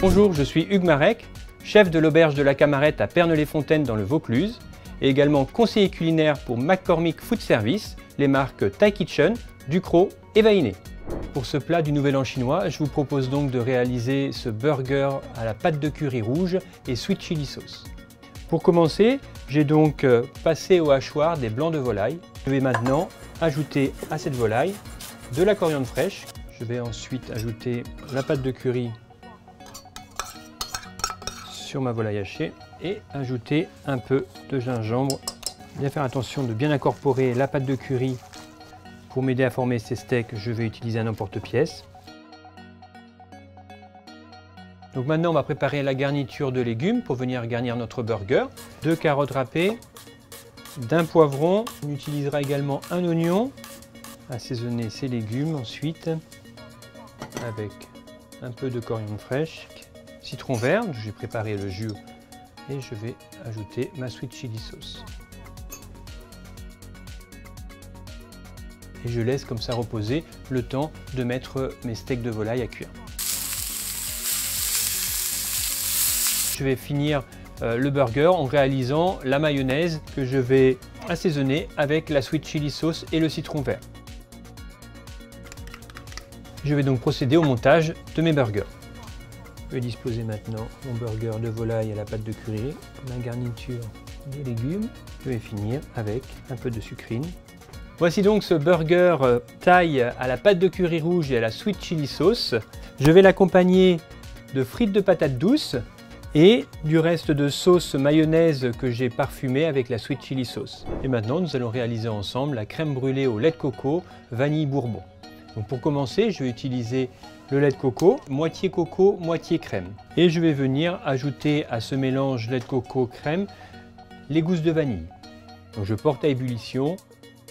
Bonjour, je suis Hugues Marek, chef de l'auberge de la Camarette à Perney-les-Fontaines dans le Vaucluse et également conseiller culinaire pour McCormick Food Service, les marques Thai Kitchen, Ducros et Vainé. Pour ce plat du Nouvel An chinois, je vous propose donc de réaliser ce burger à la pâte de curry rouge et sweet chili sauce. Pour commencer, j'ai donc passé au hachoir des blancs de volaille. Je vais maintenant ajouter à cette volaille de la coriandre fraîche. Je vais ensuite ajouter la pâte de curry sur ma volaille hachée et ajouter un peu de gingembre. Bien faire attention de bien incorporer la pâte de curry. Pour m'aider à former ces steaks, je vais utiliser un emporte-pièce. Donc maintenant, on va préparer la garniture de légumes pour venir garnir notre burger. 2 carottes râpées, d'un poivron. On utilisera également un oignon. Assaisonner ces légumes ensuite avec un peu de coriandre fraîche. Citron vert, j'ai préparé le jus et je vais ajouter ma sweet chili sauce. Et je laisse comme ça reposer le temps de mettre mes steaks de volaille à cuire. Je vais finir le burger en réalisant la mayonnaise que je vais assaisonner avec la sweet chili sauce et le citron vert. Je vais donc procéder au montage de mes burgers. Je vais disposer maintenant mon burger de volaille à la pâte de curry, ma garniture des légumes. Je vais finir avec un peu de sucrine. Voici donc ce burger thaï à la pâte de curry rouge et à la sweet chili sauce. Je vais l'accompagner de frites de patates douces et du reste de sauce mayonnaise que j'ai parfumée avec la sweet chili sauce. Et maintenant, nous allons réaliser ensemble la crème brûlée au lait de coco vanille bourbon. Donc pour commencer, je vais utiliser le lait de coco, moitié crème. Et je vais venir ajouter à ce mélange lait de coco crème les gousses de vanille. Donc je porte à ébullition,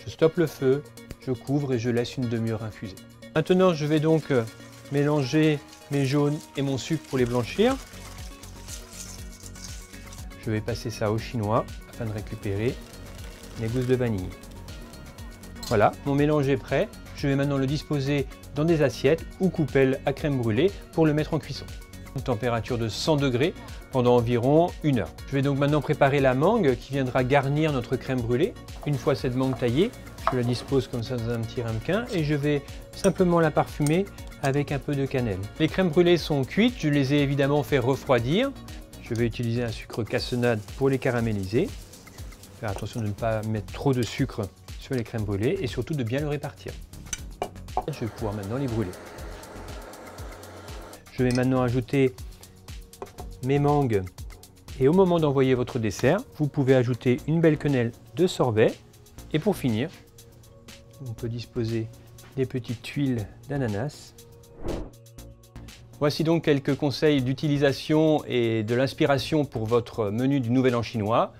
je stoppe le feu, je couvre et je laisse une demi-heure infuser. Maintenant, je vais donc mélanger mes jaunes et mon sucre pour les blanchir. Je vais passer ça au chinois afin de récupérer les gousses de vanille. Voilà, mon mélange est prêt. Je vais maintenant le disposer dans des assiettes ou coupelles à crème brûlée pour le mettre en cuisson. Une température de 100 degrés pendant environ 1 heure. Je vais donc maintenant préparer la mangue qui viendra garnir notre crème brûlée. Une fois cette mangue taillée, je la dispose comme ça dans un petit ramequin et je vais simplement la parfumer avec un peu de cannelle. Les crèmes brûlées sont cuites, je les ai évidemment fait refroidir. Je vais utiliser un sucre cassonade pour les caraméliser. Faire attention de ne pas mettre trop de sucre sur les crèmes brûlées et surtout de bien le répartir. Je vais pouvoir maintenant les brûler. Je vais maintenant ajouter mes mangues et au moment d'envoyer votre dessert, vous pouvez ajouter une belle quenelle de sorbet et pour finir, on peut disposer des petites tuiles d'ananas. Voici donc quelques conseils d'utilisation et de l'inspiration pour votre menu du Nouvel An chinois.